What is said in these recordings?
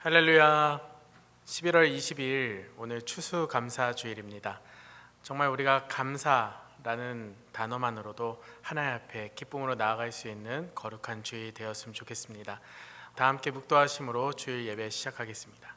할렐루야. 11월 22일 오늘 추수감사주일입니다. 정말 우리가 감사라는 단어만으로도 하나님 앞에 기쁨으로 나아갈 수 있는 거룩한 주일이 되었으면 좋겠습니다. 다 함께 묵도하심으로 주일 예배 시작하겠습니다.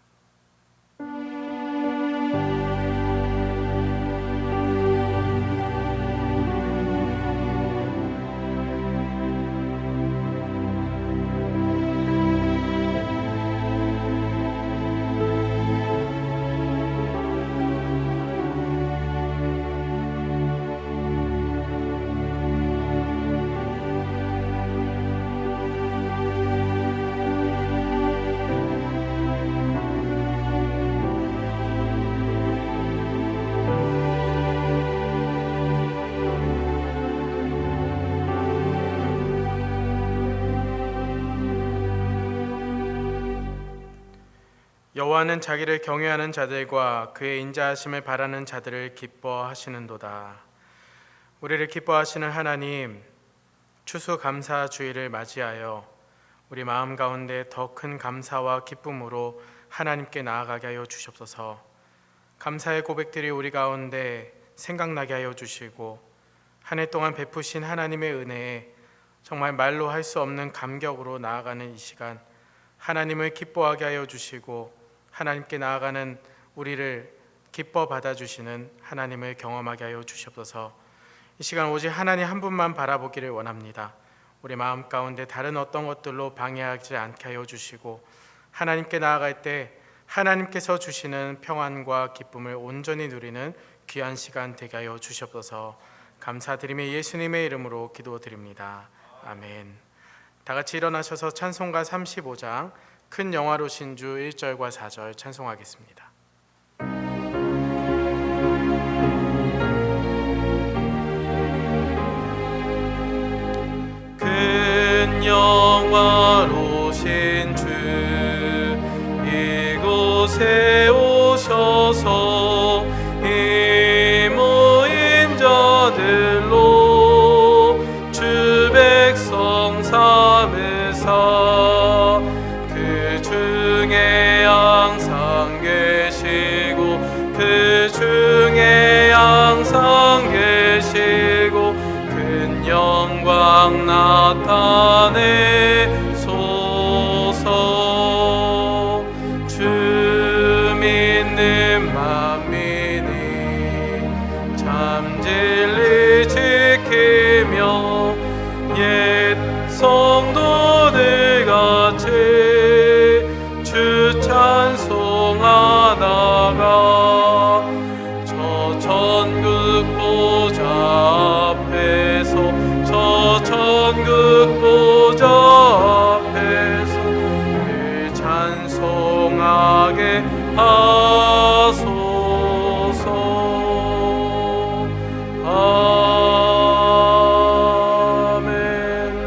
여호와는 자기를 경외하는 자들과 그의 인자하심을 바라는 자들을 기뻐하시는도다. 우리를 기뻐하시는 하나님, 추수감사주일을 맞이하여 우리 마음 가운데 더 큰 감사와 기쁨으로 하나님께 나아가게 하여 주시옵소서. 감사의 고백들이 우리 가운데 생각나게 하여 주시고 한 해 동안 베푸신 하나님의 은혜에 정말 말로 할 수 없는 감격으로 나아가는 이 시간, 하나님을 기뻐하게 하여 주시고 하나님께 나아가는 우리를 기뻐 받아주시는 하나님을 경험하게 하여 주시옵소서. 이 시간 오직 하나님 한 분만 바라보기를 원합니다. 우리 마음 가운데 다른 어떤 것들로 방해하지 않게 하여 주시고 하나님께 나아갈 때 하나님께서 주시는 평안과 기쁨을 온전히 누리는 귀한 시간 되게 하여 주시옵소서. 감사드리며 예수님의 이름으로 기도드립니다. 아멘. 다 같이 일어나셔서 찬송가 35장 큰 영화로 신주 1절과 4절 찬송하겠습니다. 큰 영화로 신주 이곳에 오셔서 이 모인 자들로 주 백성 삼으사 큰 영광 나타내소서. 주 믿는 만민이 참 진리 지키며 옛 성도들 같이 주 찬송하다가 저 천국 보좌 앞에서 늘 찬송하게 하소서. 아멘.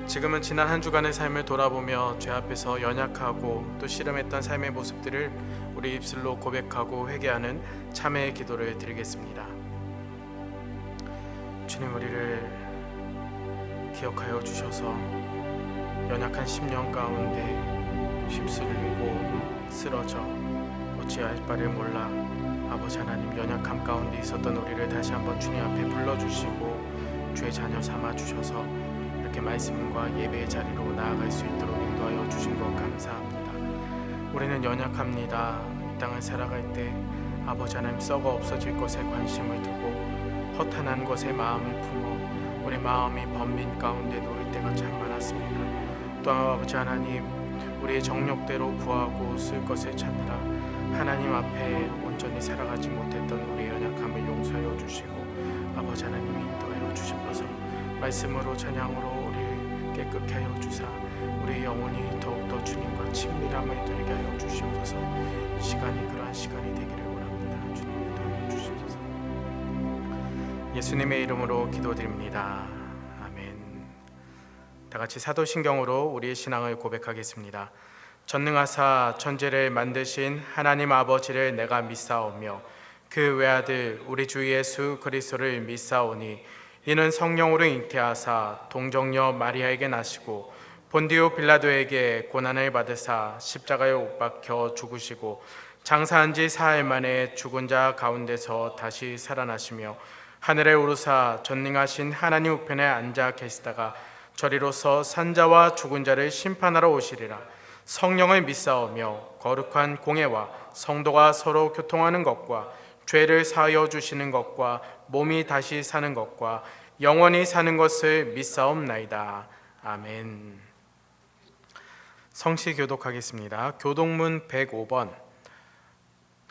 지금은 지난 한 주간의 삶을 돌아보며 죄 앞에서 연약하고 또 씨름했던 삶의 모습들을 우리 입술로 고백하고 회개하는 참회의 기도를 드리겠습니다. 주님, 우리를 기억하여 주셔서 연약한 심령 가운데 휩쓸리고 쓰러져 어찌할 바를 몰라 아버지 하나님, 연약함 가운데 있었던 우리를 다시 한번 주님 앞에 불러주시고 주의 자녀 삼아 주셔서 이렇게 말씀과 예배의 자리로 나아갈 수 있도록 인도하여 주신 것 감사합니다. 우리는 연약합니다. 이 땅을 살아갈 때 아버지 하나님, 썩어 없어질 것에 관심을 두고 허탄한 것에 마음을 품어 우리 마음이 번민 가운데 놓일 때가 참 많았습니다. 또한 아버지 하나님, 우리의 정욕대로 구하고 쓸 것을 찾느라 하나님 앞에 온전히 살아가지 못했던 우리의 연약함을 용서하여 주시고 아버지 하나님 인도하여 주시옵소서. 말씀으로 찬양으로 우리를 깨끗게 하여 주사 우리의 영혼이 더욱더 주님과 친밀함을 누리게 하여 주시옵소서. 이 시간이 그러한 시간이 되기를 원합니다. 주님 인도하여 주시옵소서. 예수님의 이름으로 기도드립니다. 아멘. 다 같이 사도신경으로 우리의 신앙을 고백하겠습니다. 전능하사 천지를 만드신 하나님 아버지를 내가 믿사오며 그 외아들 우리 주 예수 그리스도를 믿사오니 이는 성령으로 잉태하사 동정녀 마리아에게 나시고 본디오 빌라도에게 고난을 받으사 십자가에 못 박혀 죽으시고 장사한 지 사흘 만에 죽은 자 가운데서 다시 살아나시며 하늘에 오르사 전능하신 하나님 우편에 앉아 계시다가 저리로서 산자와 죽은 자를 심판하러 오시리라. 성령을 믿사오며 거룩한 공회와 성도가 서로 교통하는 것과 죄를 사하여 주시는 것과 몸이 다시 사는 것과 영원히 사는 것을 믿사옵나이다. 아멘. 성시 교독하겠습니다. 교독문 105번,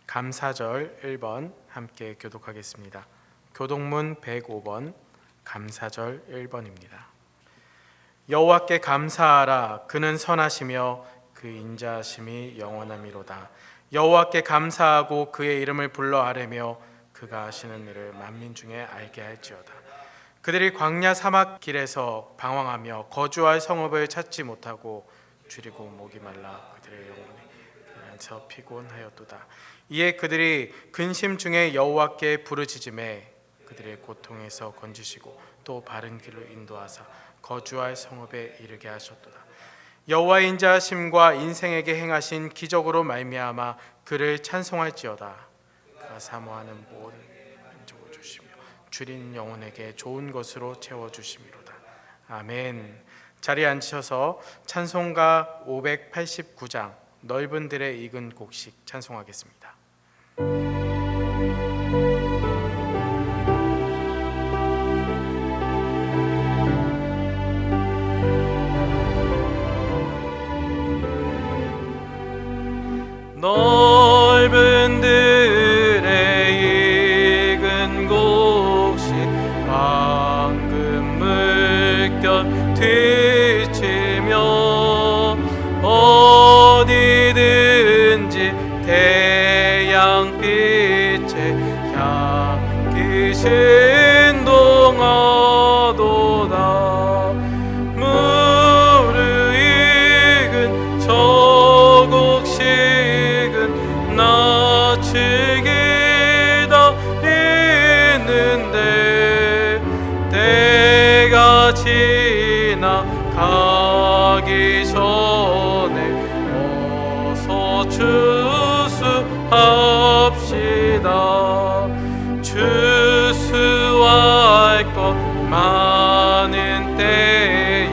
감사절 1번 함께 교독하겠습니다. 교독문 105번, 감사절 1번입니다. 여호와께 감사하라. 그는 선하시며 그 인자하심이 영원함이로다. 여호와께 감사하고 그의 이름을 불러 아뢰며 그가 하시는 일을 만민 중에 알게 할지어다. 그들이 광야 사막 길에서 방황하며 거주할 성읍을 찾지 못하고 줄이고 목이 말라 그들의 영혼이 그래서 피곤하였도다. 이에 그들이 근심 중에 여호와께 부르짖음에 그들의 고통에서 건지시고 또 바른 길로 인도하사 거주할 성읍에 이르게 하셨도다. 여호와의 인자하심과 인생에게 행하신 기적으로 말미암아 그를 찬송할지어다. 그가 사모하는 모든 만족을 주시며 줄인 영혼에게 좋은 것으로 채워주심이로다. 아멘. 자리에 앉으셔서 찬송가 589장 넓은 들의 익은 곡식 찬송하겠습니다. 넓은 들의 익은 곡식 황금 물결 뒤치며 어디든지 태양빛에 향기 신동하도다. 무르익은 저 곡식은 나치기다 있는데 때가 지나가기 전에 어서 추수합시다. 추수할 것 많은 때에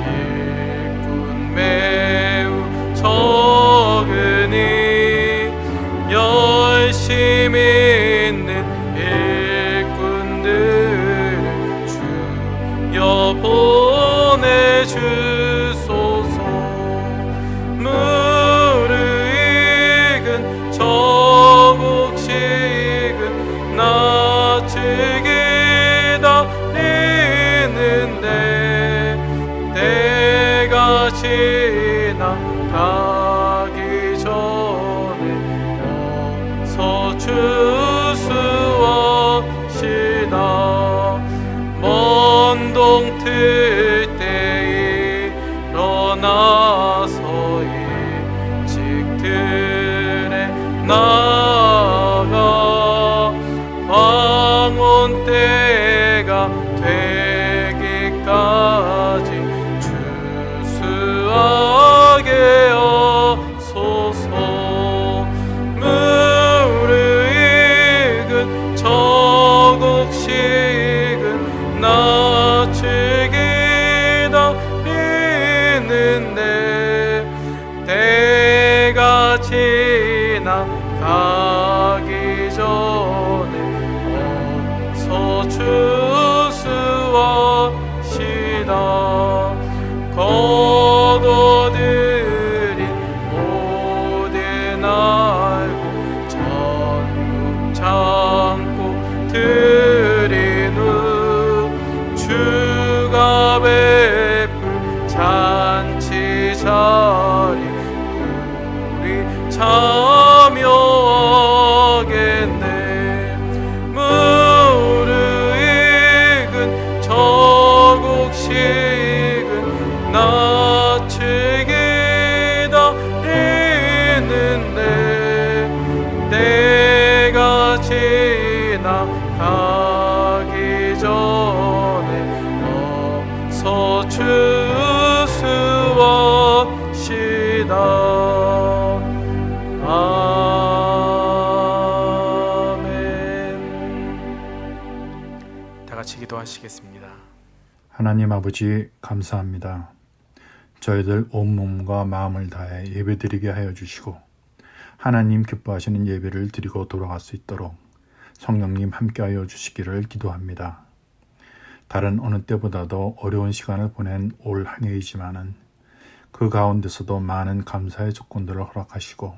일꾼 매우 적으니 열심히 있는 일꾼들을 주여 보내주소서. 무르익은 저 곡식은 나치기다 있는데 때가 지나가기 전에 어서 추수합시다. 먼 동틀 때 일어나서 일찍 들에 나가 황혼 때가 되기까지 추수하게 하소서. 무르익은 저 곡식은 나치기다 있는데 때가 지나가기 전에 어서 추수합시다. 거둬들인 모든 알고 전국 참고 드린 후 주가 베풀 잔치 자리 우리 참여하겠네. 무르익은 저 곡식은 나치기다 있는데 때가 지나가기 전에 어서 추수 기도하시겠습니다. 하나님 아버지 감사합니다. 저희들 온몸과 마음을 다해 예배드리게 하여 주시고 하나님 기뻐하시는 예배를 드리고 돌아갈 수 있도록 성령님 함께하여 주시기를 기도합니다. 다른 어느 때보다도 어려운 시간을 보낸 올 한 해이지만은 그 가운데서도 많은 감사의 조건들을 허락하시고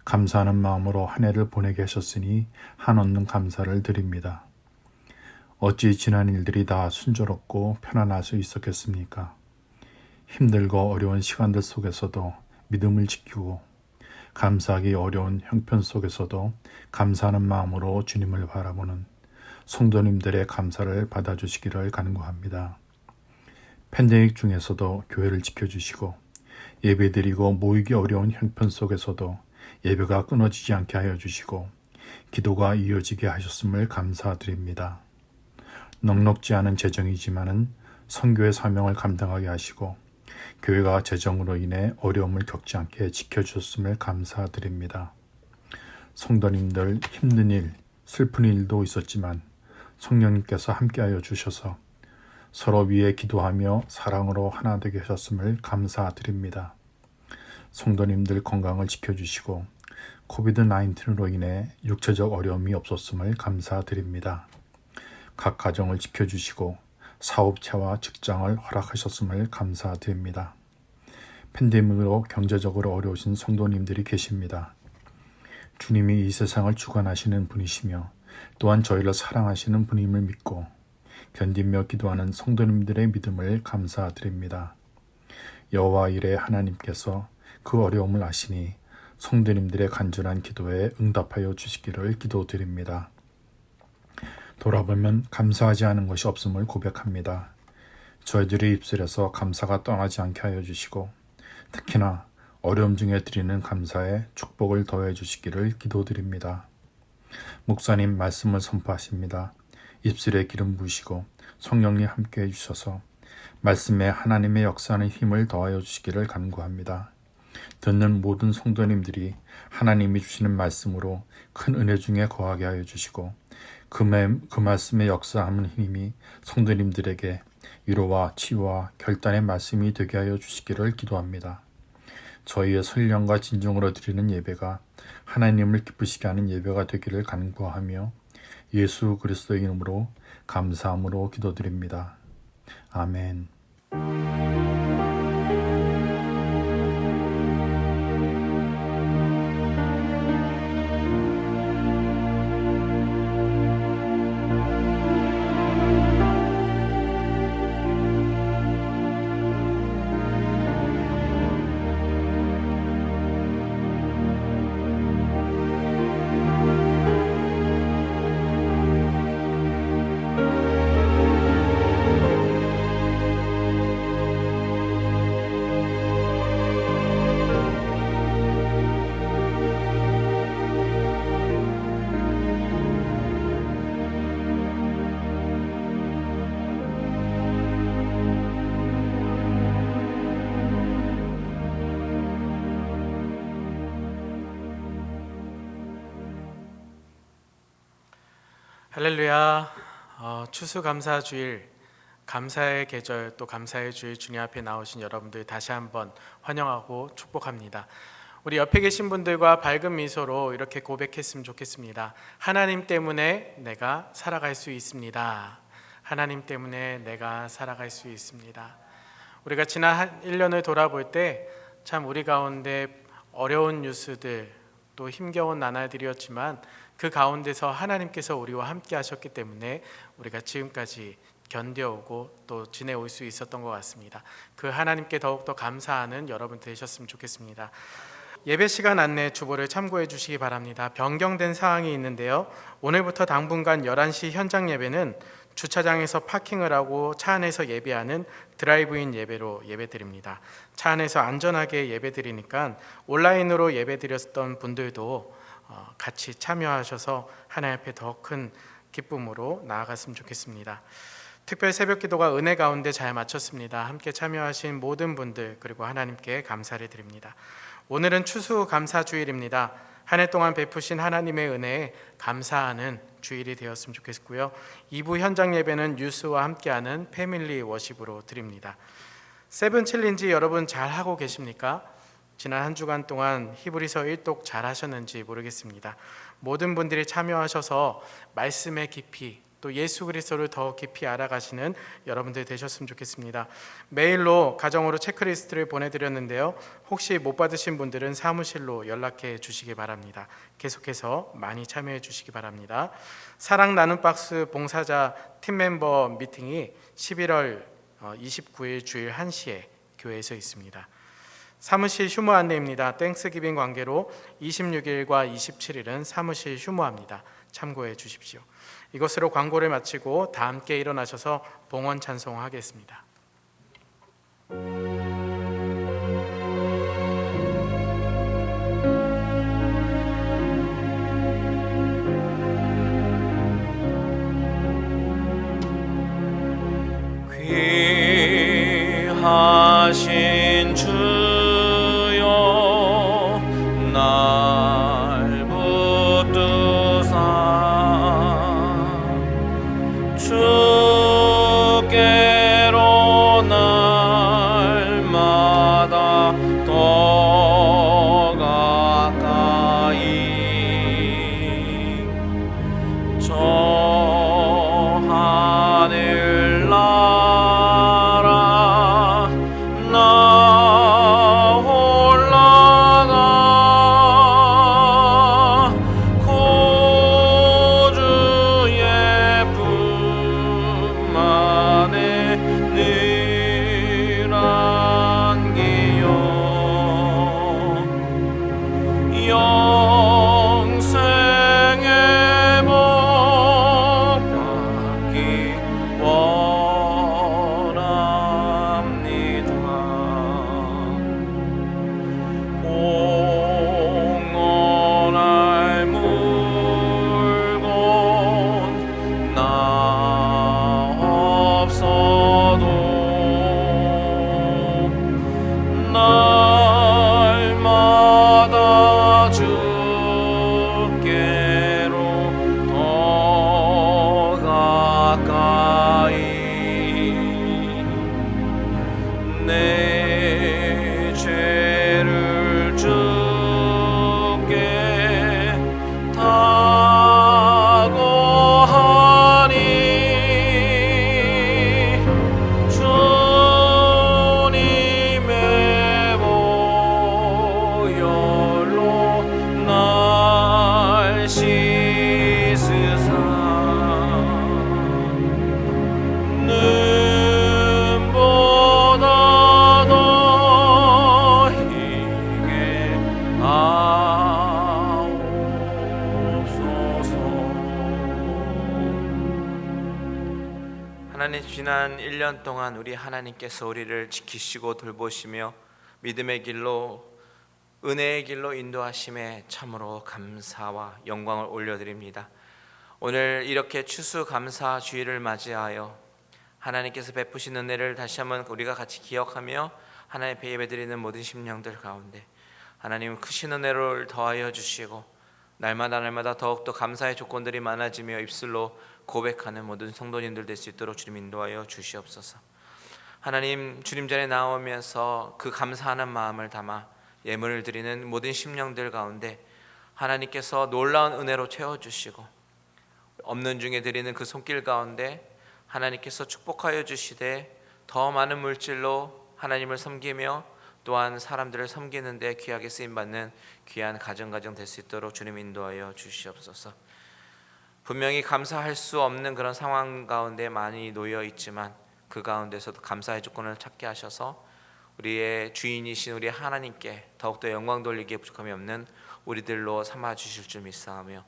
감사하는 마음으로 한 해를 보내게 하셨으니 한없는 감사를 드립니다. 어찌 지난 일들이 다 순조롭고 편안할 수 있었겠습니까? 힘들고 어려운 시간들 속에서도 믿음을 지키고 감사하기 어려운 형편 속에서도 감사하는 마음으로 주님을 바라보는 성도님들의 감사를 받아주시기를 간구합니다. 팬데믹 중에서도 교회를 지켜주시고 예배드리고 모이기 어려운 형편 속에서도 예배가 끊어지지 않게 하여 주시고 기도가 이어지게 하셨음을 감사드립니다. 넉넉지 않은 재정이지만은 선교의 사명을 감당하게 하시고 교회가 재정으로 인해 어려움을 겪지 않게 지켜주셨음을 감사드립니다. 성도님들 힘든 일, 슬픈 일도 있었지만 성령님께서 함께하여 주셔서 서로 위해 기도하며 사랑으로 하나 되게 하셨음을 감사드립니다. 성도님들 건강을 지켜주시고 코비드-19로 인해 육체적 어려움이 없었음을 감사드립니다. 각 가정을 지켜주시고 사업체와 직장을 허락하셨음을 감사드립니다. 팬데믹으로 경제적으로 어려우신 성도님들이 계십니다. 주님이 이 세상을 주관하시는 분이시며 또한 저희를 사랑하시는 분임을 믿고 견디며 기도하는 성도님들의 믿음을 감사드립니다. 여호와 일의 하나님께서 그 어려움을 아시니 성도님들의 간절한 기도에 응답하여 주시기를 기도드립니다. 돌아보면 감사하지 않은 것이 없음을 고백합니다. 저희들의 입술에서 감사가 떠나지 않게 하여 주시고 특히나 어려움 중에 드리는 감사에 축복을 더해 주시기를 기도드립니다. 목사님 말씀을 선포하십니다. 입술에 기름 부으시고 성령님 함께해 주셔서 말씀에 하나님의 역사하는 힘을 더하여 주시기를 간구합니다. 듣는 모든 성도님들이 하나님이 주시는 말씀으로 큰 은혜 중에 거하게 하여 주시고 그 말씀의 역사하는 힘이 성도님들에게 위로와 치유와 결단의 말씀이 되게 하여 주시기를 기도합니다. 저희의 선량과 진정으로 드리는 예배가 하나님을 기쁘시게 하는 예배가 되기를 간구하며 예수 그리스도의 이름으로 감사함으로 기도드립니다. 아멘. 할렐루야. 추수감사주일, 감사의 계절, 또 감사의 주일 주님 앞에 나오신 여러분들 다시 한번 환영하고 축복합니다. 우리 옆에 계신 분들과 밝은 미소로 이렇게 고백했으면 좋겠습니다. 하나님 때문에 내가 살아갈 수 있습니다. 하나님 때문에 내가 살아갈 수 있습니다. 우리가 지난 1년을 돌아볼 때 참 우리 가운데 어려운 뉴스들, 또 힘겨운 나날들이었지만 그 가운데서 하나님께서 우리와 함께 하셨기 때문에 우리가 지금까지 견뎌오고 또 지내올 수 있었던 것 같습니다. 그 하나님께 더욱더 감사하는 여러분 되셨으면 좋겠습니다. 예배 시간 안내 주보를 참고해 주시기 바랍니다. 변경된 사항이 있는데요. 오늘부터 당분간 11시 현장 예배는 주차장에서 파킹을 하고 차 안에서 예배하는 드라이브인 예배로 예배드립니다. 차 안에서 안전하게 예배드리니까 온라인으로 예배드렸던 분들도 같이 참여하셔서 하나님 앞에 더 큰 기쁨으로 나아갔으면 좋겠습니다. 특별 새벽 기도가 은혜 가운데 잘 마쳤습니다. 함께 참여하신 모든 분들 그리고 하나님께 감사를 드립니다. 오늘은 추수감사주일입니다. 한 해 동안 베푸신 하나님의 은혜에 감사하는 주일이 되었으면 좋겠고요. 2부 현장 예배는 뉴스와 함께하는 패밀리 워십으로 드립니다. 세븐 챌린지 여러분 잘 하고 계십니까? 지난 한 주간 동안 히브리서 1독 잘 하셨는지 모르겠습니다. 모든 분들이 참여하셔서 말씀의 깊이 또 예수 그리스도를 더 깊이 알아가시는 여러분들 되셨으면 좋겠습니다. 메일로 가정으로 체크리스트를 보내드렸는데요. 혹시 못 받으신 분들은 사무실로 연락해 주시기 바랍니다. 계속해서 많이 참여해 주시기 바랍니다. 사랑 나눔 박스 봉사자 팀 멤버 미팅이 11월 29일 주일 1시에 교회에서 있습니다. 사무실 휴무 안내입니다. 땡스기빙 관계로 26일과 27일은 사무실 휴무합니다. 참고해 주십시오. 이것으로 광고를 마치고 다 함께 일어나셔서 봉헌 찬송하겠습니다. 귀하신 주여 날 붙드사 주께로 날마다 더 가까이 저 하늘 나라 나 올라가 구주의 품 안에 늘 안기요 영생의 복 받기 원합니다. 공헌할 물건 나 없어도 날마다 주께로 더 가까이 내 죄를 주께 다고하니 주님의 보혈로 날 씻으사 눈보다 더 희게 하옵소서. 하나님, 지난 1년 동안 우리 하나님께서 우리를 지키시고 돌보시며 믿음의 길로 은혜의 길로 인도하심에 참으로 감사와 영광을 올려드립니다. 오늘 이렇게 추수감사 주일을 맞이하여 하나님께서 베푸신 은혜를 다시 한번 우리가 같이 기억하며 하나님 앞에 예배드리는 모든 심령들 가운데 하나님 크신 은혜를 더하여 주시고 날마다 더욱더 감사의 조건들이 많아지며 입술로 고백하는 모든 성도님들 될 수 있도록 주님 인도하여 주시옵소서. 하나님, 주님 전에 나오면서 그 감사하는 마음을 담아 예물을 드리는 모든 심령들 가운데 하나님께서 놀라운 은혜로 채워주시고 없는 중에 드리는 그 손길 가운데 하나님께서 축복하여 주시되 더 많은 물질로 하나님을 섬기며 또한 사람들을 섬기는 데 귀하게 쓰임받는 귀한 가정 될 수 있도록 주님 인도하여 주시옵소서. 분명히 감사할 수 없는 그런 상황 가운데 많이 놓여 있지만 그 가운데서도 감사의 조건을 찾게 하셔서 우리의 주인이신 우리 하나님께 더욱더 영광 돌리기에 부족함이 없는 우리들로 삼아 주실 줄 믿사오며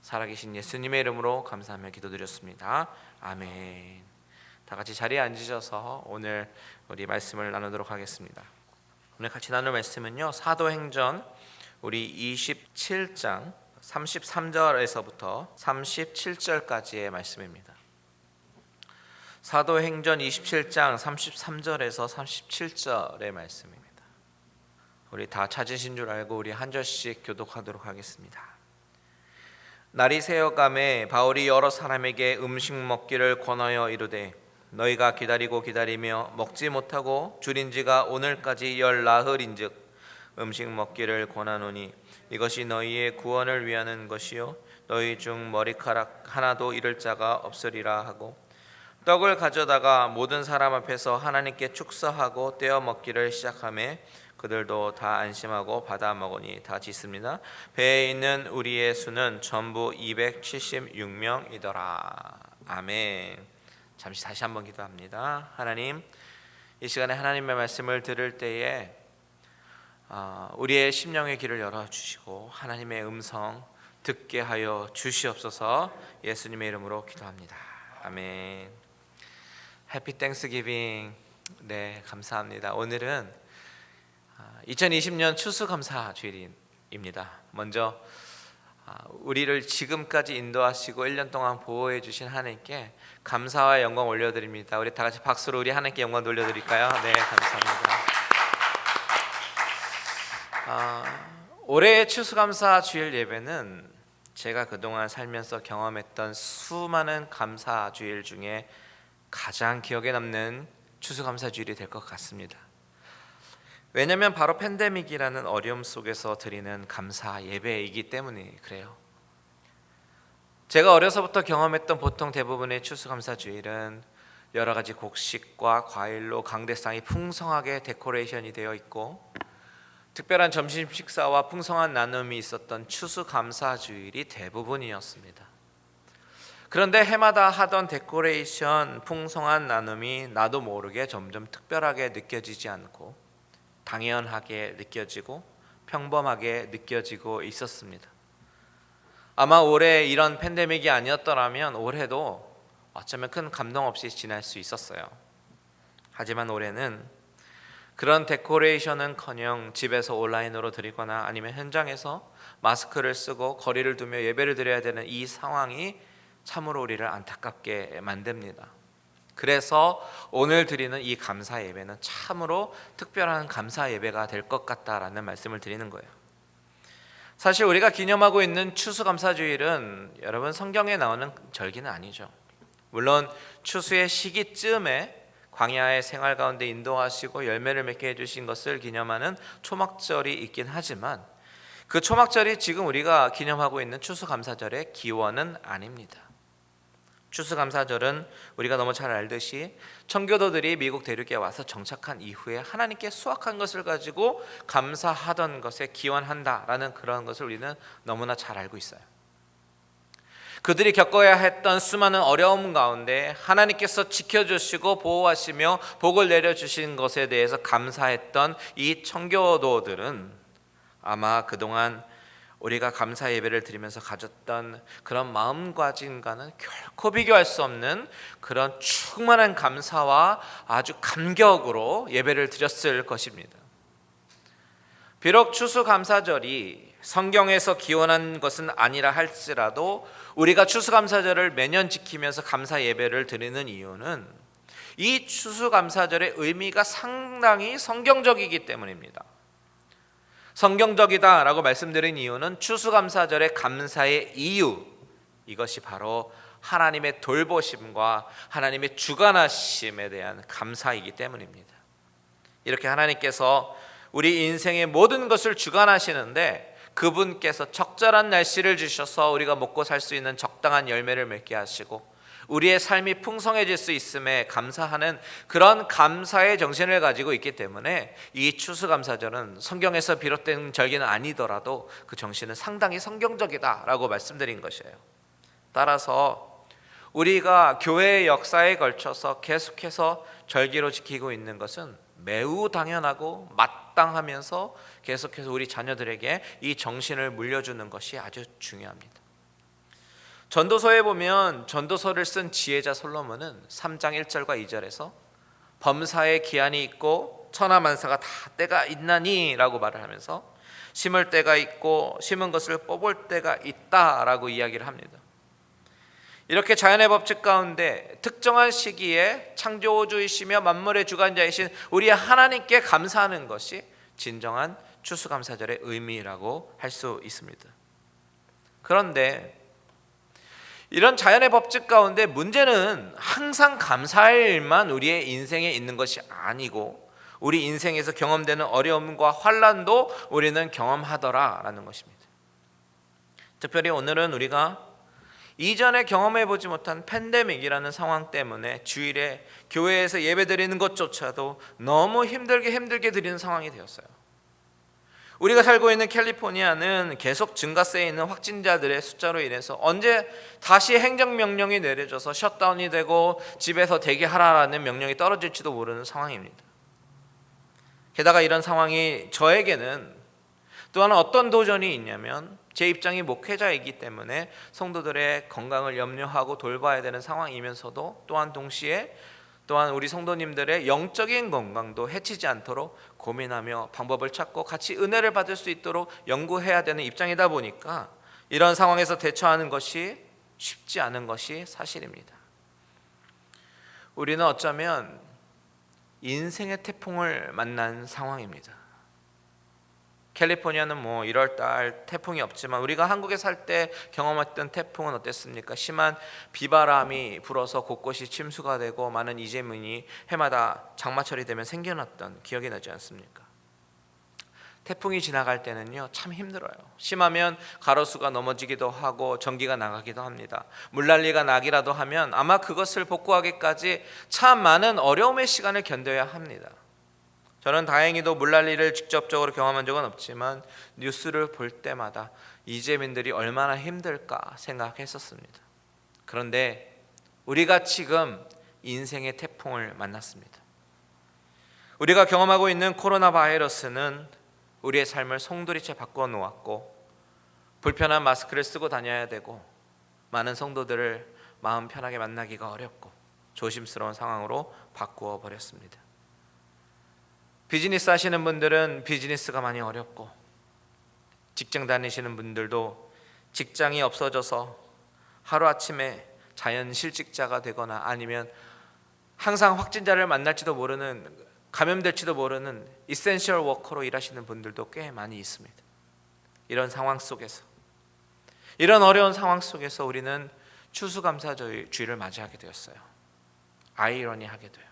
살아계신 예수님의 이름으로 감사하며 기도드렸습니다. 아멘. 다 같이 자리에 앉으셔서 오늘 우리 말씀을 나누도록 하겠습니다. 오늘 같이 나눌 말씀은요, 사도행전 우리 27장 33절에서부터 37절까지의 말씀입니다. 사도행전 27장 33절에서 37절의 말씀입니다. 우리 다 찾으신 줄 알고 우리 한 절씩 교독하도록 하겠습니다. 날이 새어감에 바울이 여러 사람에게 음식 먹기를 권하여 이르되 너희가 기다리며 먹지 못하고 줄인 지가 오늘까지 열 나흘인즉 음식 먹기를 권하노니 이것이 너희의 구원을 위하는 것이요 너희 중 머리카락 하나도 잃을 자가 없으리라 하고 떡을 가져다가 모든 사람 앞에서 하나님께 축사하고 떼어 먹기를 시작하며 그들도 다 안심하고 받아 먹으니 다 짓습니다. 배에 있는 우리의 수는 전부 276명이더라. 아멘. 잠시 다시 한번 기도합니다. 하나님, 이 시간에 하나님의 말씀을 들을 때에 우리의 심령의 길을 열어주시고 하나님의 음성 듣게 하여 주시옵소서. 예수님의 이름으로 기도합니다. 아멘. 해피 땡스기빙. 네, 감사합니다. 오늘은 2020년 추수감사주일입니다. 먼저 우리를 지금까지 인도하시고 1년 동안 보호해 주신 하나님께 감사와 영광 올려드립니다. 우리 다 같이 박수로 우리 하나님께 영광 돌려드릴까요? 네, 감사합니다. 올해의 추수감사주일 예배는 제가 그동안 살면서 경험했던 수많은 감사주일 중에 가장 기억에 남는 추수감사주일이 될 것 같습니다. 왜냐하면 바로 팬데믹이라는 어려움 속에서 드리는 감사 예배이기 때문에 그래요. 제가 어려서부터 경험했던 보통 대부분의 추수감사주일은 여러 가지 곡식과 과일로 강대상이 풍성하게 데코레이션이 되어 있고 특별한 점심 식사와 풍성한 나눔이 있었던 추수감사주일이 대부분이었습니다. 그런데 해마다 하던 데코레이션, 풍성한 나눔이 나도 모르게 점점 특별하게 느껴지지 않고 당연하게 느껴지고 평범하게 느껴지고 있었습니다. 아마 올해 이런 팬데믹이 아니었더라면 올해도 어쩌면 큰 감동 없이 지날 수 있었어요. 하지만 올해는 그런 데코레이션은커녕 집에서 온라인으로 드리거나 아니면 현장에서 마스크를 쓰고 거리를 두며 예배를 드려야 되는 이 상황이 참으로 우리를 안타깝게 만듭니다. 그래서 오늘 드리는 이 감사 예배는 참으로 특별한 감사 예배가 될 것 같다라는 말씀을 드리는 거예요. 사실 우리가 기념하고 있는 추수감사주일은 여러분 성경에 나오는 절기는 아니죠. 물론 추수의 시기쯤에 광야의 생활 가운데 인도하시고 열매를 맺게 해주신 것을 기념하는 초막절이 있긴 하지만 그 초막절이 지금 우리가 기념하고 있는 추수감사절의 기원은 아닙니다. 추수감사절은 우리가 너무 잘 알듯이 청교도들이 미국 대륙에 와서 정착한 이후에 하나님께 수확한 것을 가지고 감사하던 것에 기원한다라는 그런 것을 우리는 너무나 잘 알고 있어요. 그들이 겪어야 했던 수많은 어려움 가운데 하나님께서 지켜주시고 보호하시며 복을 내려주신 것에 대해서 감사했던 이 청교도들은 아마 그동안 우리가 감사 예배를 드리면서 가졌던 그런 마음가짐과는 결코 비교할 수 없는 그런 충만한 감사와 아주 감격으로 예배를 드렸을 것입니다. 비록 추수감사절이 성경에서 기원한 것은 아니라 할지라도 우리가 추수감사절을 매년 지키면서 감사 예배를 드리는 이유는 이 추수감사절의 의미가 상당히 성경적이기 때문입니다. 성경적이다라고 말씀드린 이유는 추수감사절의 감사의 이유, 이것이 바로 하나님의 돌보심과 하나님의 주관하심에 대한 감사이기 때문입니다. 이렇게 하나님께서 우리 인생의 모든 것을 주관하시는데 그분께서 적절한 날씨를 주셔서 우리가 먹고 살 수 있는 적당한 열매를 맺게 하시고 우리의 삶이 풍성해질 수 있음에 감사하는 그런 감사의 정신을 가지고 있기 때문에 이 추수감사절은 성경에서 비롯된 절기는 아니더라도 그 정신은 상당히 성경적이다라고 말씀드린 것이에요. 따라서 우리가 교회의 역사에 걸쳐서 계속해서 절기로 지키고 있는 것은 매우 당연하고 마땅하면서 계속해서 우리 자녀들에게 이 정신을 물려주는 것이 아주 중요합니다. 전도서에 보면 전도서를 쓴 지혜자 솔로몬은 3장 1절과 2절에서 범사에 기한이 있고 천하만사가 다 때가 있나니 라고 말을 하면서 심을 때가 있고 심은 것을 뽑을 때가 있다라고 이야기를 합니다. 이렇게 자연의 법칙 가운데 특정한 시기에 창조주이시며 만물의 주관자이신 우리 하나님께 감사하는 것이 진정한 추수감사절의 의미라고 할 수 있습니다. 그런데 이런 자연의 법칙 가운데 문제는 항상 감사할 일만 우리의 인생에 있는 것이 아니고 우리 인생에서 경험되는 어려움과 환난도 우리는 경험하더라라는 것입니다. 특별히 오늘은 우리가 이전에 경험해보지 못한 팬데믹이라는 상황 때문에 주일에 교회에서 예배드리는 것조차도 너무 힘들게 드리는 상황이 되었어요. 우리가 살고 있는 캘리포니아는 계속 증가세에 있는 확진자들의 숫자로 인해서 언제 다시 행정명령이 내려져서 셧다운이 되고 집에서 대기하라라는 명령이 떨어질지도 모르는 상황입니다. 게다가 이런 상황이 저에게는 또한 어떤 도전이 있냐면 제 입장이 목회자이기 때문에 성도들의 건강을 염려하고 돌봐야 되는 상황이면서도 또한 동시에 우리 성도님들의 영적인 건강도 해치지 않도록 고민하며 방법을 찾고 같이 은혜를 받을 수 있도록 연구해야 되는 입장이다 보니까 이런 상황에서 대처하는 것이 쉽지 않은 것이 사실입니다. 우리는 어쩌면 인생의 태풍을 만난 상황입니다. 캘리포니아는 1월달 태풍이 없지만 우리가 한국에 살 때 경험했던 태풍은 어땠습니까? 심한 비바람이 불어서 곳곳이 침수가 되고 많은 이재민이 해마다 장마철이 되면 생겨났던 기억이 나지 않습니까? 태풍이 지나갈 때는요 참 힘들어요. 심하면 가로수가 넘어지기도 하고 전기가 나가기도 합니다. 물난리가 나기라도 하면 아마 그것을 복구하기까지 참 많은 어려움의 시간을 견뎌야 합니다. 저는 다행히도 물난리를 직접적으로 경험한 적은 없지만 뉴스를 볼 때마다 이재민들이 얼마나 힘들까 생각했었습니다. 그런데 우리가 지금 인생의 태풍을 만났습니다. 우리가 경험하고 있는 코로나 바이러스는 우리의 삶을 송두리째 바꿔 놓았고 불편한 마스크를 쓰고 다녀야 되고 많은 성도들을 마음 편하게 만나기가 어렵고 조심스러운 상황으로 바꾸어 버렸습니다. 비즈니스 하시는 분들은 비즈니스가 많이 어렵고 직장 다니시는 분들도 직장이 없어져서 하루아침에 자연 실직자가 되거나 아니면 항상 확진자를 만날지도 모르는 감염될지도 모르는 이센셜 워커로 일하시는 분들도 꽤 많이 있습니다. 이런 상황 속에서 이런 어려운 상황 속에서 우리는 추수감사주의를 맞이하게 되었어요. 아이러니하게 돼요.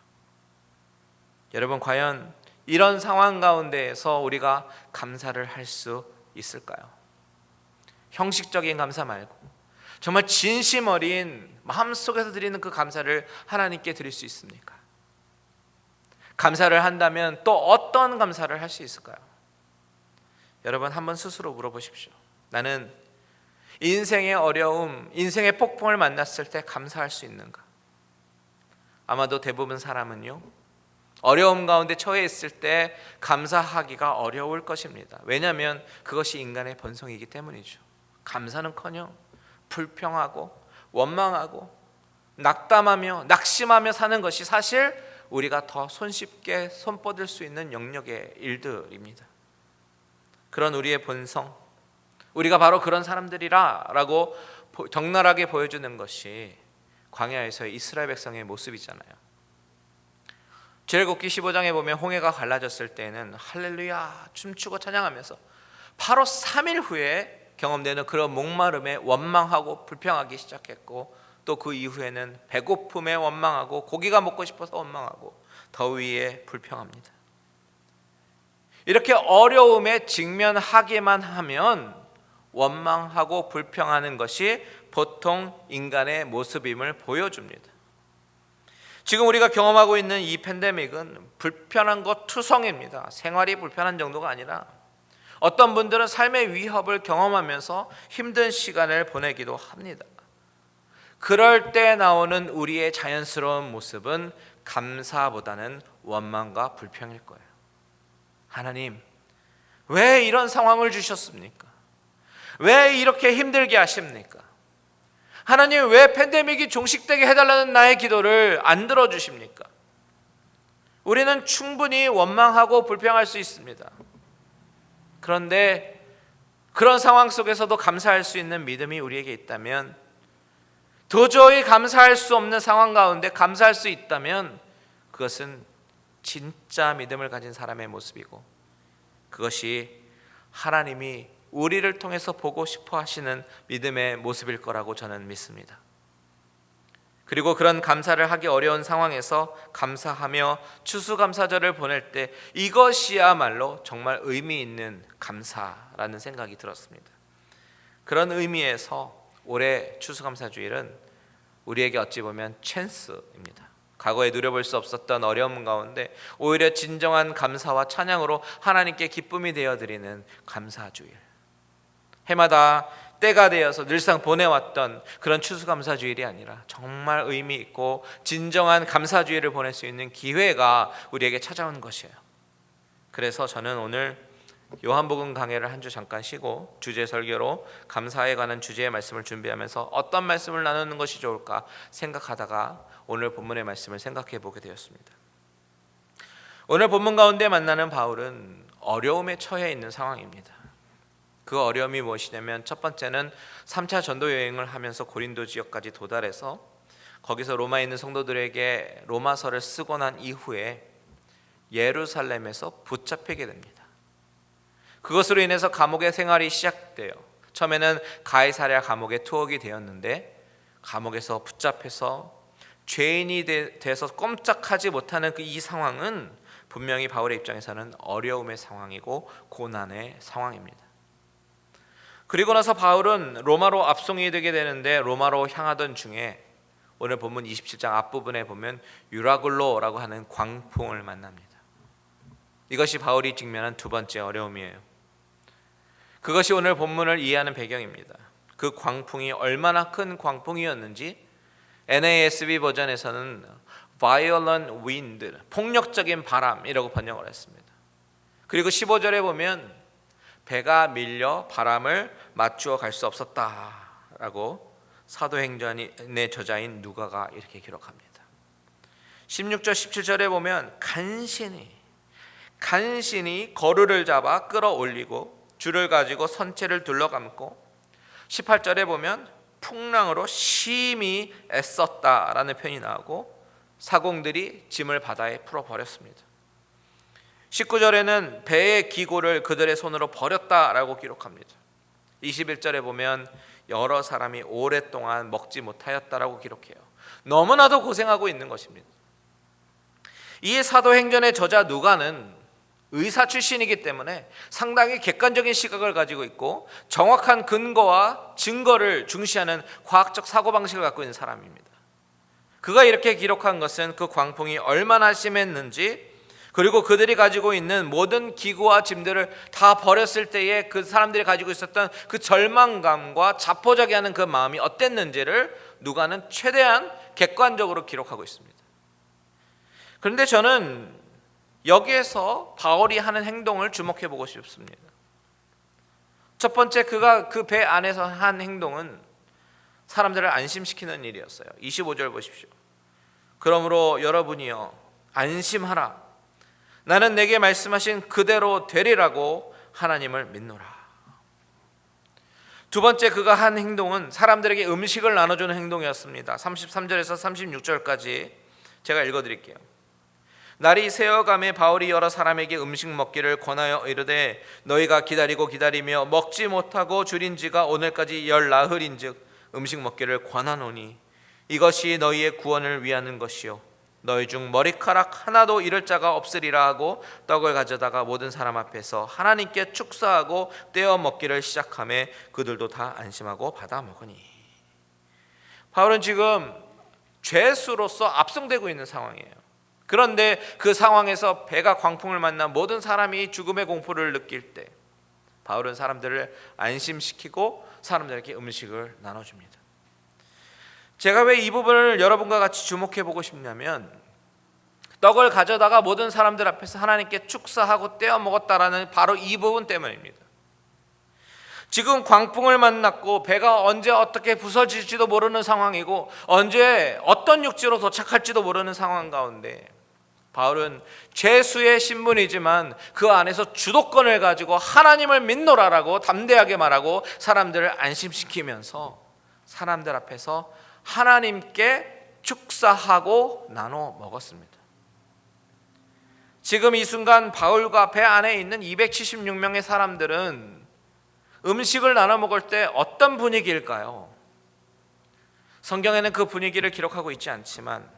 여러분 과연 이런 상황 가운데에서 우리가 감사를 할 수 있을까요? 형식적인 감사 말고 정말 진심 어린 마음속에서 드리는 그 감사를 하나님께 드릴 수 있습니까? 감사를 한다면 또 어떤 감사를 할 수 있을까요? 여러분 한번 스스로 물어보십시오. 나는 인생의 어려움, 인생의 폭풍을 만났을 때 감사할 수 있는가? 아마도 대부분 사람은요 어려움 가운데 처해 있을 때 감사하기가 어려울 것입니다. 왜냐하면 그것이 인간의 본성이기 때문이죠. 감사는커녕 불평하고 원망하고 낙담하며 낙심하며 사는 것이 사실 우리가 더 손쉽게 손뻗을 수 있는 영역의 일들입니다. 그런 우리의 본성, 우리가 바로 그런 사람들이라라고 적나라하게 보여주는 것이 광야에서의 이스라엘 백성의 모습이잖아요. 출애굽기 15장에 보면 홍해가 갈라졌을 때는 할렐루야 춤추고 찬양하면서 바로 3일 후에 경험되는 그런 목마름에 원망하고 불평하기 시작했고 또 그 이후에는 배고픔에 원망하고 고기가 먹고 싶어서 원망하고 더위에 불평합니다. 이렇게 어려움에 직면하기만 하면 원망하고 불평하는 것이 보통 인간의 모습임을 보여줍니다. 지금 우리가 경험하고 있는 이 팬데믹은 불편한 것 투성입니다. 생활이 불편한 정도가 아니라 어떤 분들은 삶의 위협을 경험하면서 힘든 시간을 보내기도 합니다. 그럴 때 나오는 우리의 자연스러운 모습은 감사보다는 원망과 불평일 거예요. 하나님, 왜 이런 상황을 주셨습니까? 왜 이렇게 힘들게 하십니까? 하나님 왜 팬데믹이 종식되게 해달라는 나의 기도를 안 들어주십니까? 우리는 충분히 원망하고 불평할 수 있습니다. 그런데 그런 상황 속에서도 감사할 수 있는 믿음이 우리에게 있다면, 도저히 감사할 수 없는 상황 가운데 감사할 수 있다면 그것은 진짜 믿음을 가진 사람의 모습이고 그것이 하나님이 우리를 통해서 보고 싶어 하시는 믿음의 모습일 거라고 저는 믿습니다. 그리고 그런 감사를 하기 어려운 상황에서 감사하며 추수감사절을 보낼 때 이것이야말로 정말 의미 있는 감사라는 생각이 들었습니다. 그런 의미에서 올해 추수감사주일은 우리에게 어찌 보면 찬스입니다. 과거에 누려볼 수 없었던 어려움 가운데 오히려 진정한 감사와 찬양으로 하나님께 기쁨이 되어드리는 감사주일, 해마다 때가 되어서 늘상 보내왔던 그런 추수감사주일이 아니라 정말 의미 있고 진정한 감사주일을 보낼 수 있는 기회가 우리에게 찾아온 것이에요. 그래서 저는 오늘 요한복음 강해를 한 주 잠깐 쉬고 주제 설교로 감사에 관한 주제의 말씀을 준비하면서 어떤 말씀을 나누는 것이 좋을까 생각하다가 오늘 본문의 말씀을 생각해 보게 되었습니다. 오늘 본문 가운데 만나는 바울은 어려움에 처해 있는 상황입니다. 그 어려움이 무엇이냐면 첫 번째는 3차 전도 여행을 하면서 고린도 지역까지 도달해서 거기서 로마에 있는 성도들에게 로마서를 쓰고 난 이후에 예루살렘에서 붙잡히게 됩니다. 그것으로 인해서 감옥의 생활이 시작돼요. 처음에는 가이사랴 감옥에 투옥이 되었는데 감옥에서 붙잡혀서 죄인이 돼서 꼼짝하지 못하는 이 상황은 분명히 바울의 입장에서는 어려움의 상황이고 고난의 상황입니다. 그리고 나서 바울은 로마로 압송이 되게 되는데 로마로 향하던 중에 오늘 본문 27장 앞부분에 보면 유라굴로라고 하는 광풍을 만납니다. 이것이 바울이 직면한 두 번째 어려움이에요. 그것이 오늘 본문을 이해하는 배경입니다. 그 광풍이 얼마나 큰 광풍이었는지 NASB 버전에서는 violent wind, 폭력적인 바람이라고 번역을 했습니다. 그리고 15절에 보면 배가 밀려 바람을 맞추어 갈 수 없었다라고 사도행전의 저자인 누가가 이렇게 기록합니다. 16절 17절에 보면 간신히 거루를 잡아 끌어올리고 줄을 가지고 선체를 둘러감고 18절에 보면 풍랑으로 심히 애썼다라는 표현이 나오고 사공들이 짐을 바다에 풀어버렸습니다. 19절에는 배의 기고를 그들의 손으로 버렸다라고 기록합니다. 21절에 보면 여러 사람이 오랫동안 먹지 못하였다라고 기록해요. 너무나도 고생하고 있는 것입니다. 이 사도행전의 저자 누가는 의사 출신이기 때문에 상당히 객관적인 시각을 가지고 있고 정확한 근거와 증거를 중시하는 과학적 사고방식을 갖고 있는 사람입니다. 그가 이렇게 기록한 것은 그 광풍이 얼마나 심했는지, 그리고 그들이 가지고 있는 모든 기구와 짐들을 다 버렸을 때에 그 사람들이 가지고 있었던 그 절망감과 자포자기하는 그 마음이 어땠는지를 누가는 최대한 객관적으로 기록하고 있습니다. 그런데 저는 여기에서 바울이 하는 행동을 주목해 보고 싶습니다. 첫 번째, 그가 그 배 안에서 한 행동은 사람들을 안심시키는 일이었어요. 25절 보십시오. 그러므로 여러분이여 안심하라. 나는 내게 말씀하신 그대로 되리라고 하나님을 믿노라. 두 번째, 그가 한 행동은 사람들에게 음식을 나눠주는 행동이었습니다. 33절에서 36절까지 제가 읽어드릴게요. 날이 새어가매 바울이 여러 사람에게 음식 먹기를 권하여 이르되 너희가 기다리며 먹지 못하고 줄인 지가 오늘까지 열 나흘인즉 음식 먹기를 권하노니 이것이 너희의 구원을 위하는 것이요 너희 중 머리카락 하나도 잃을 자가 없으리라 하고 떡을 가져다가 모든 사람 앞에서 하나님께 축사하고 떼어 먹기를 시작하매 그들도 다 안심하고 받아 먹으니. 바울은 지금 죄수로서 압송되고 있는 상황이에요. 그런데 그 상황에서 배가 광풍을 만나 모든 사람이 죽음의 공포를 느낄 때 바울은 사람들을 안심시키고 사람들에게 음식을 나눠줍니다. 제가 왜 이 부분을 여러분과 같이 주목해 보고 싶냐면 떡을 가져다가 모든 사람들 앞에서 하나님께 축사하고 떼어 먹었다라는 바로 이 부분 때문입니다. 지금 광풍을 만났고 배가 언제 어떻게 부서질지도 모르는 상황이고 언제 어떤 육지로 도착할지도 모르는 상황 가운데 바울은 죄수의 신분이지만 그 안에서 주도권을 가지고 하나님을 믿노라라고 담대하게 말하고 사람들을 안심시키면서 사람들 앞에서 하나님께 축사하고 나눠 먹었습니다. 지금 이 순간 바울과 배 안에 있는 276명의 사람들은 음식을 나눠 먹을 때 어떤 분위기일까요? 성경에는 그 분위기를 기록하고 있지 않지만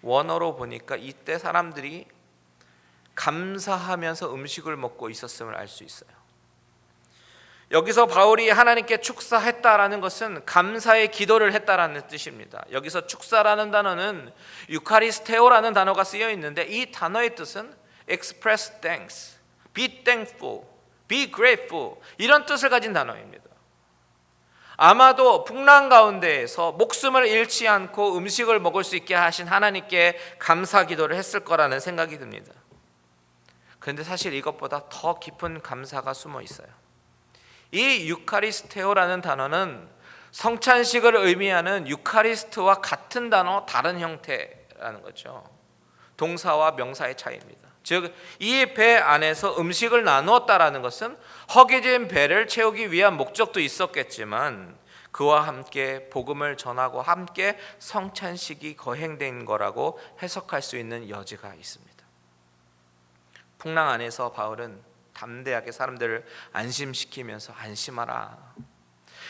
원어로 보니까 이때 사람들이 감사하면서 음식을 먹고 있었음을 알 수 있어요. 여기서 바울이 하나님께 축사했다라는 것은 감사의 기도를 했다라는 뜻입니다. 여기서 축사라는 단어는 유카리스테오라는 단어가 쓰여 있는데 이 단어의 뜻은 express thanks, be thankful, be grateful 이런 뜻을 가진 단어입니다. 아마도 풍랑 가운데에서 목숨을 잃지 않고 음식을 먹을 수 있게 하신 하나님께 감사 기도를 했을 거라는 생각이 듭니다. 그런데 사실 이것보다 더 깊은 감사가 숨어 있어요. 이 유카리스테오라는 단어는 성찬식을 의미하는 유카리스트와 같은 단어 다른 형태라는 거죠. 동사와 명사의 차이입니다. 즉 이 배 안에서 음식을 나누었다라는 것은 허기진 배를 채우기 위한 목적도 있었겠지만 그와 함께 복음을 전하고 함께 성찬식이 거행된 거라고 해석할 수 있는 여지가 있습니다. 풍랑 안에서 바울은 담대하게 사람들을 안심시키면서 안심하라,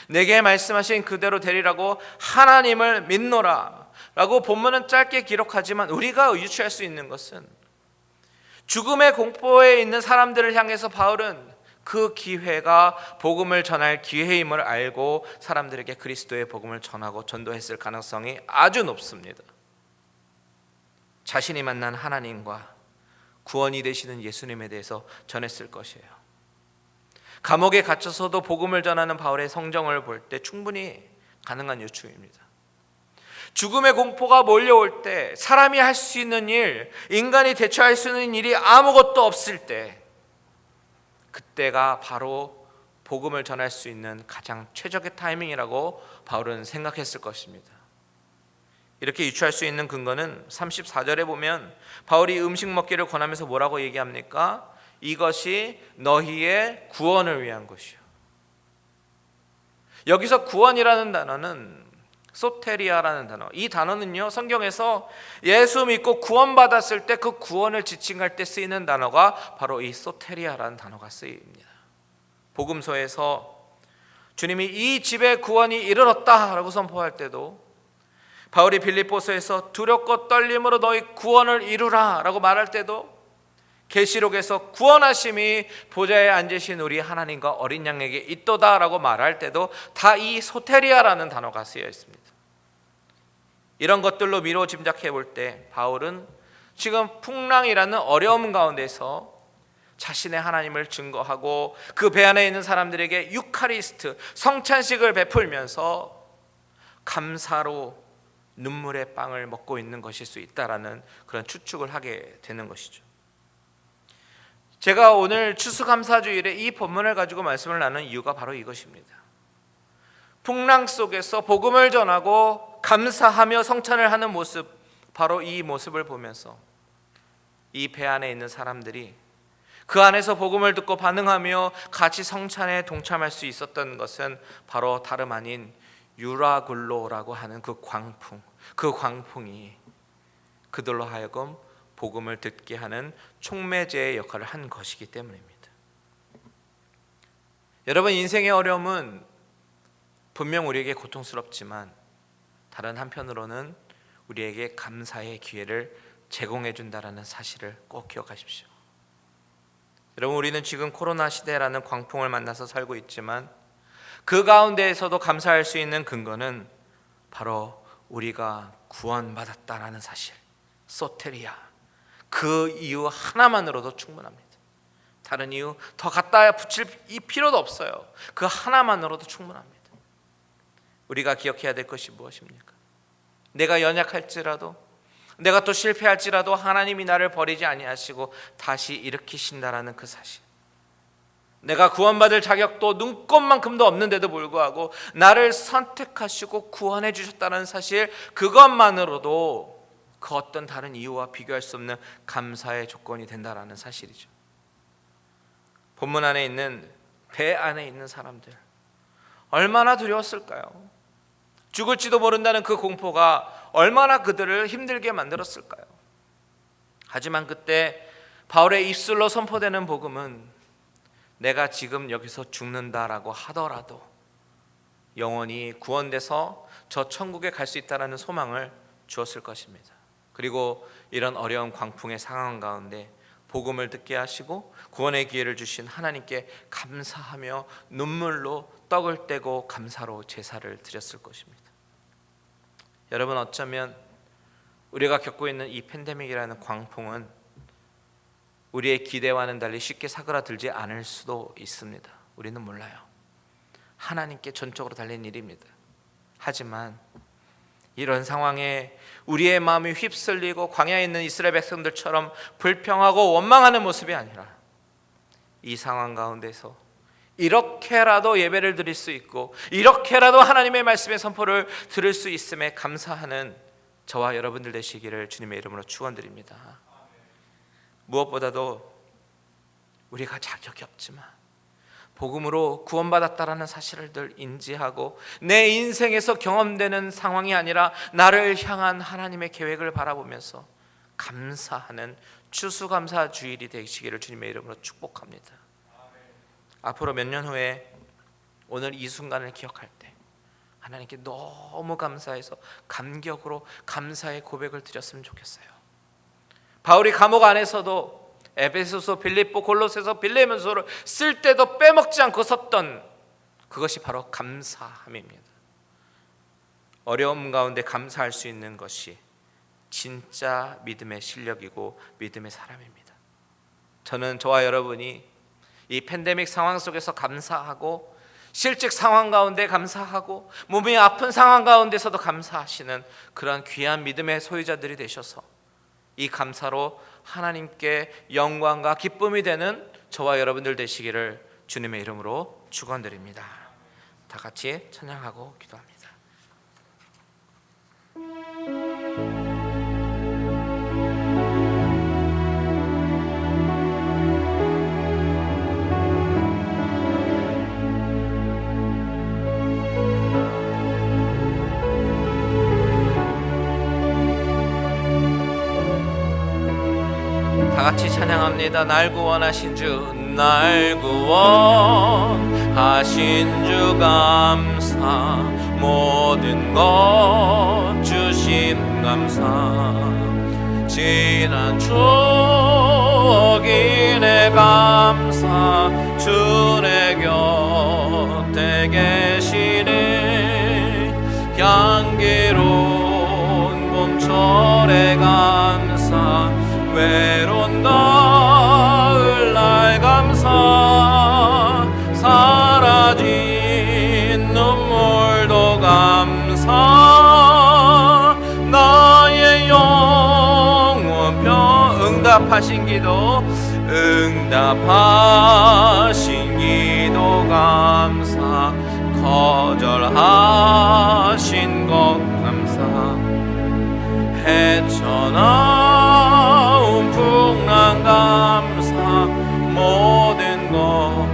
내게 말씀하신 그대로 되리라고 하나님을 믿노라 라고 본문은 짧게 기록하지만 우리가 유추할 수 있는 것은 죽음의 공포에 있는 사람들을 향해서 바울은 그 기회가 복음을 전할 기회임을 알고 사람들에게 그리스도의 복음을 전하고 전도했을 가능성이 아주 높습니다. 자신이 만난 하나님과 구원이 되시는 예수님에 대해서 전했을 것이에요. 감옥에 갇혀서도 복음을 전하는 바울의 성정을 볼 때 충분히 가능한 유추입니다. 죽음의 공포가 몰려올 때 사람이 할 수 있는 일, 인간이 대처할 수 있는 일이 아무것도 없을 때 그때가 바로 복음을 전할 수 있는 가장 최적의 타이밍이라고 바울은 생각했을 것입니다. 이렇게 유추할 수 있는 근거는 34절에 보면 바울이 음식 먹기를 권하면서 뭐라고 얘기합니까? 이것이 너희의 구원을 위한 것이요. 여기서 구원이라는 단어는 소테리아라는 단어, 이 단어는요 성경에서 예수 믿고 구원받았을 때 그 구원을 지칭할 때 쓰이는 단어가 바로 이 소테리아라는 단어가 쓰입니다. 복음서에서 주님이 이 집에 구원이 이르렀다라고 선포할 때도 바울이 빌립보서에서 두렵고 떨림으로 너희 구원을 이루라라고 말할 때도 계시록에서 구원하심이 보좌에 앉으신 우리 하나님과 어린 양에게 있도다라고 말할 때도 다 이 소테리아라는 단어가 쓰여 있습니다. 이런 것들로 미루어 짐작해 볼 때 바울은 지금 풍랑이라는 어려움 가운데서 자신의 하나님을 증거하고 그 배 안에 있는 사람들에게 유카리스트 성찬식을 베풀면서 감사로 눈물의 빵을 먹고 있는 것일 수 있다라는 그런 추측을 하게 되는 것이죠. 제가 오늘 추수감사주일에 이 본문을 가지고 말씀을 나눈 이유가 바로 이것입니다. 풍랑 속에서 복음을 전하고 감사하며 성찬을 하는 모습, 바로 이 모습을 보면서 이 배 안에 있는 사람들이 그 안에서 복음을 듣고 반응하며 같이 성찬에 동참할 수 있었던 것은 바로 다름 아닌 유라굴로라고 하는 그 광풍이 그들로 하여금 복음을 듣게 하는 촉매제의 역할을 한 것이기 때문입니다. 여러분, 인생의 어려움은 분명 우리에게 고통스럽지만 다른 한편으로는 우리에게 감사의 기회를 제공해 준다라는 사실을 꼭 기억하십시오. 여러분, 우리는 지금 코로나 시대라는 광풍을 만나서 살고 있지만 그 가운데에서도 감사할 수 있는 근거는 바로 우리가 구원받았다라는 사실, 소테리아, 그 이유 하나만으로도 충분합니다. 다른 이유 더 갖다 붙일 이 필요도 없어요. 그 하나만으로도 충분합니다. 우리가 기억해야 될 것이 무엇입니까? 내가 연약할지라도, 내가 또 실패할지라도 하나님이 나를 버리지 아니하시고 다시 일으키신다라는 그 사실, 내가 구원받을 자격도 눈꼽만큼도 없는데도 불구하고 나를 선택하시고 구원해 주셨다는 사실, 그것만으로도 그 어떤 다른 이유와 비교할 수 없는 감사의 조건이 된다라는 사실이죠. 본문 안에 있는 배 안에 있는 사람들 얼마나 두려웠을까요? 죽을지도 모른다는 그 공포가 얼마나 그들을 힘들게 만들었을까요? 하지만 그때 바울의 입술로 선포되는 복음은 내가 지금 여기서 죽는다라고 하더라도 영원히 구원돼서 저 천국에 갈 수 있다라는 소망을 주었을 것입니다. 그리고 이런 어려운 광풍의 상황 가운데 복음을 듣게 하시고 구원의 기회를 주신 하나님께 감사하며 눈물로 떡을 떼고 감사로 제사를 드렸을 것입니다. 여러분, 어쩌면 우리가 겪고 있는 이 팬데믹이라는 광풍은 우리의 기대와는 달리 쉽게 사그라들지 않을 수도 있습니다. 우리는 몰라요. 하나님께 전적으로 달린 일입니다. 하지만 이런 상황에 우리의 마음이 휩쓸리고 광야에 있는 이스라엘 백성들처럼 불평하고 원망하는 모습이 아니라 이 상황 가운데서 이렇게라도 예배를 드릴 수 있고 이렇게라도 하나님의 말씀의 선포를 들을 수 있음에 감사하는 저와 여러분들 되시기를 주님의 이름으로 축원드립니다. 무엇보다도 우리가 자격이 없지만 복음으로 구원받았다라는 사실을 늘 인지하고 내 인생에서 경험되는 상황이 아니라 나를 향한 하나님의 계획을 바라보면서 감사하는 추수감사 주일이 되시기를 주님의 이름으로 축복합니다. 앞으로 몇 년 후에 오늘 이 순간을 기억할 때 하나님께 너무 감사해서 감격으로 감사의 고백을 드렸으면 좋겠어요. 바울이 감옥 안에서도 에베소서, 빌립보, 골로새서, 빌레몬서를 쓸 때도 빼먹지 않고 섰던 그것이 바로 감사함입니다. 어려움 가운데 감사할 수 있는 것이 진짜 믿음의 실력이고 믿음의 사람입니다. 저는 저와 여러분이 이 팬데믹 상황 속에서 감사하고 실직 상황 가운데 감사하고 몸이 아픈 상황 가운데서도 감사하시는 그런 귀한 믿음의 소유자들이 되셔서 이 감사로 하나님께 영광과 기쁨이 되는 저와 여러분들 되시기를 주님의 이름으로 축원드립니다. 다 같이 찬양하고 기도합니다. 다 같이 찬양합니다. 날 구원하신 주, 날 구원하신 주 감사, 모든 것 주신 감사, 지난 추억이 내 감사, 주 내 곁에 계시네, 향기로운 봄철의 감사, 외로운 가을 날 감사, 사라진 눈물도 감사, 나의 영혼 응답하신 기도, 응답하신 기도 감사, 거절하신 것 감사, 헤쳐나온 풍랑 감사, 모든 것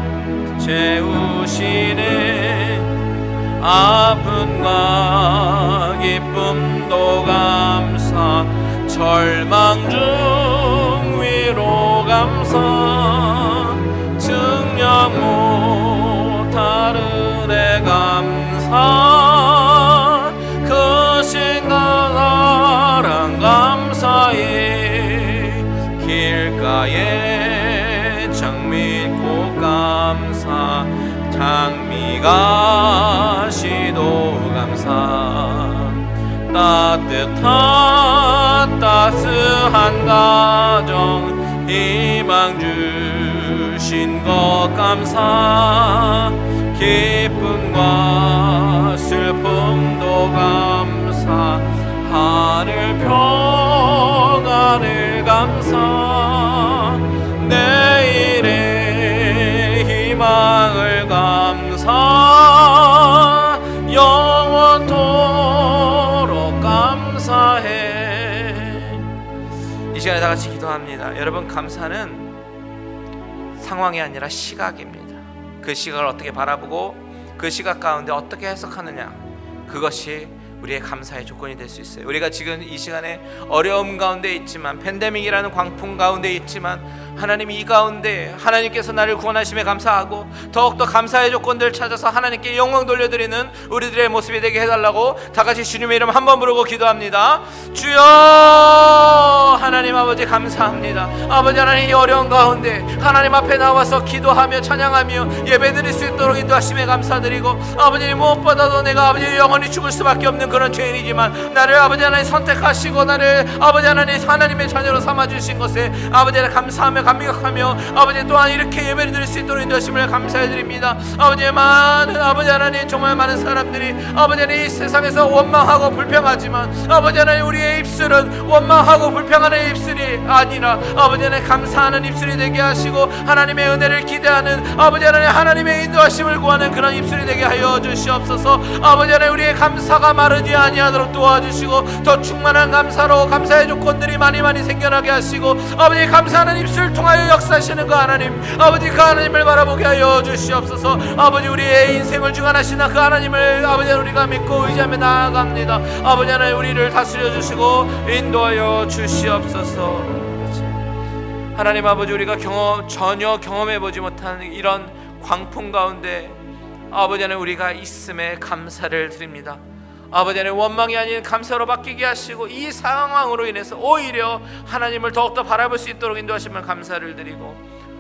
채우시네, 아픔과 기쁨도 감사, 절망 중 위로 감사, 증명 못할 은혜 감사, 그 신가사랑 감사해, 길가에 장미꽃 감사, 장미가 시도 감사, 따뜻한 따스한 가정 희망 주신 것 감사, 기쁨과 슬픔도 감사, 하늘 평안을 감사, 내일의 희망을 감사, 영원토록 감사해. 이 시간에 다 같이 기도합니다. 여러분, 감사는 상황이 아니라 시각입니다. 그 시각을 어떻게 바라보고 그 시각 가운데 어떻게 해석하느냐, 그것이 우리의 감사의 조건이 될 수 있어요. 우리가 지금 이 시간에 어려움 가운데 있지만, 팬데믹이라는 광풍 가운데 있지만, 하나님 이 가운데 하나님께서 나를 구원하심에 감사하고 더욱더 감사의 조건들을 찾아서 하나님께 영광 돌려드리는 우리들의 모습이 되게 해달라고 다 같이 주님의 이름 한번 부르고 기도합니다. 주여 하나님 아버지 감사합니다. 아버지 하나님 이 어려운 가운데 하나님 앞에 나와서 기도하며 찬양하며 예배드릴 수 있도록 인도하심에 감사드리고, 아버지 무엇보다도 내가 아버지 영원히 죽을 수밖에 없는 그런 죄인이지만 나를 아버지 하나님 선택하시고 나를 아버지 하나님 하나님의 자녀로 삼아주신 것에 아버지 하나님 감사하며 감격하며 아버지 또한 이렇게 예배를 드릴 수 있도록 인도하심을 감사해드립니다. 아버지 많은 아버지 하나님 정말 많은 사람들이 아버지 하나님 이 세상에서 원망하고 불평하지만 아버지 하나님 우리의 입술은 원망하고 불평하는 입술이 아니라 아버지 하나님 감사하는 입술이 되게 하시고 하나님의 은혜를 기대하는 아버지 하나님 하나님의 인도하심을 구하는 그런 입술이 되게 하여 주시옵소서. 아버지 하나님 우리의 감사가 마르지 아니하도록 도와주시고 더 충만한 감사로 감사의 조건들이 많이 생겨나게 하시고 아버지 감사하는 입술 통하여 역사하시는 그 하나님, 아버지 그 하나님을 바라보게 하여 주시옵소서. 아버지 우리의 인생을 주관하시는 그 하나님을 아버지 우리가 믿고 의지하며 나아갑니다. 아버지 하나님 우리를 다스려 주시고 인도하여 주시옵소서. 하나님 아버지 우리가 전혀 경험해보지 못한 이런 광풍 가운데 아버지 하나님 우리가 있음에 감사를 드립니다. 아버지 하나님 원망이 아닌 감사로 바뀌게 하시고 이 상황으로 인해서 오히려 하나님을 더욱더 바라볼 수 있도록 인도하시면 감사를 드리고,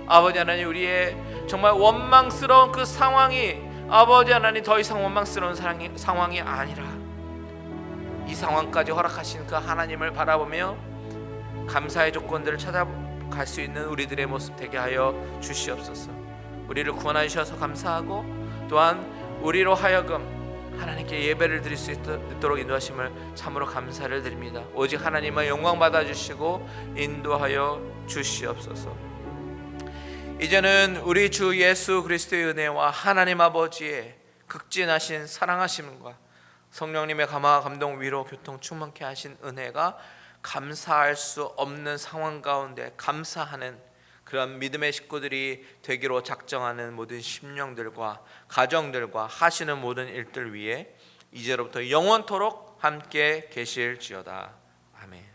아버지 하나님 우리의 정말 원망스러운 그 상황이 아버지 하나님 더 이상 원망스러운 상황이 아니라 이 상황까지 허락하신 그 하나님을 바라보며 감사의 조건들을 찾아갈 수 있는 우리들의 모습 되게 하여 주시옵소서. 우리를 구원하여 주셔서 감사하고 또한 우리로 하여금 하나님께 예배를 드릴 수 있도록 인도하심을 참으로 감사를 드립니다. 오직 하나님만 영광 받아주시고 인도하여 주시옵소서. 이제는 우리 주 예수 그리스도의 은혜와 하나님 아버지의 극진하신 사랑하심과 성령님의 감화 감동 위로 교통 충만케 하신 은혜가 감사할 수 없는 상황 가운데 감사하는 그런 믿음의 식구들이 되기로 작정하는 모든 심령들과 가정들과 하시는 모든 일들 위에 이제로부터 영원토록 함께 계실지어다. 아멘.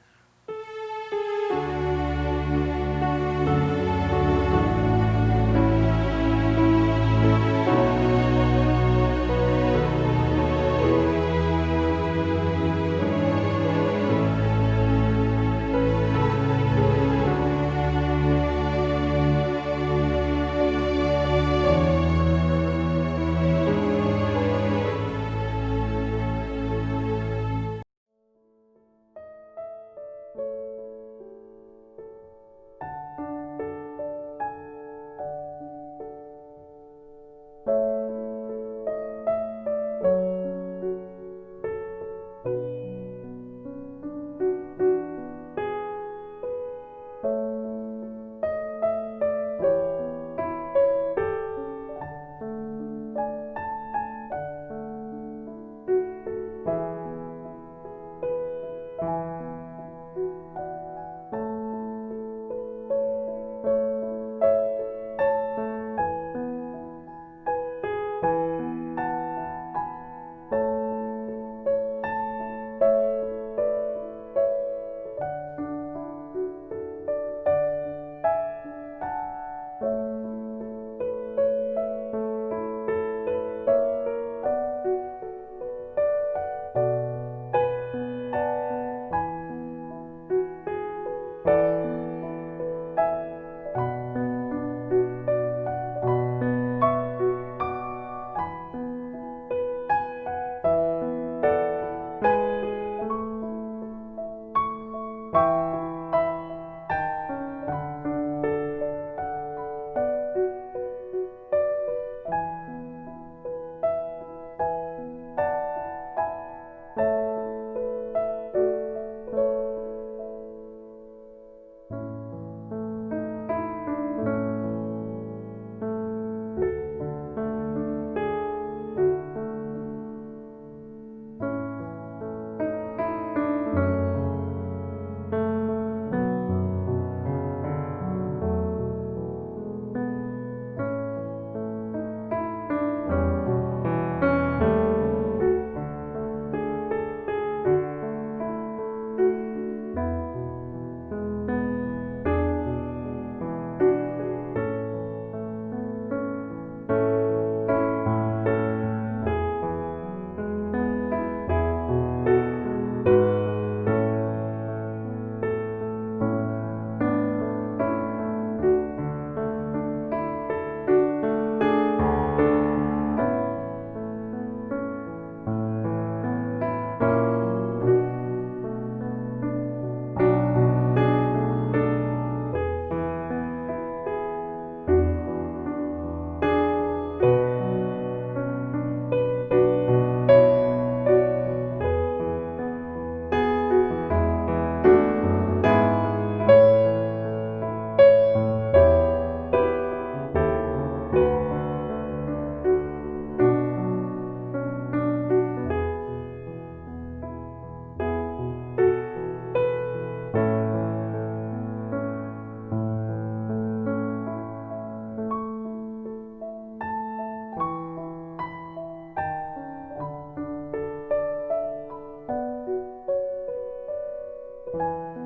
주시옵소서.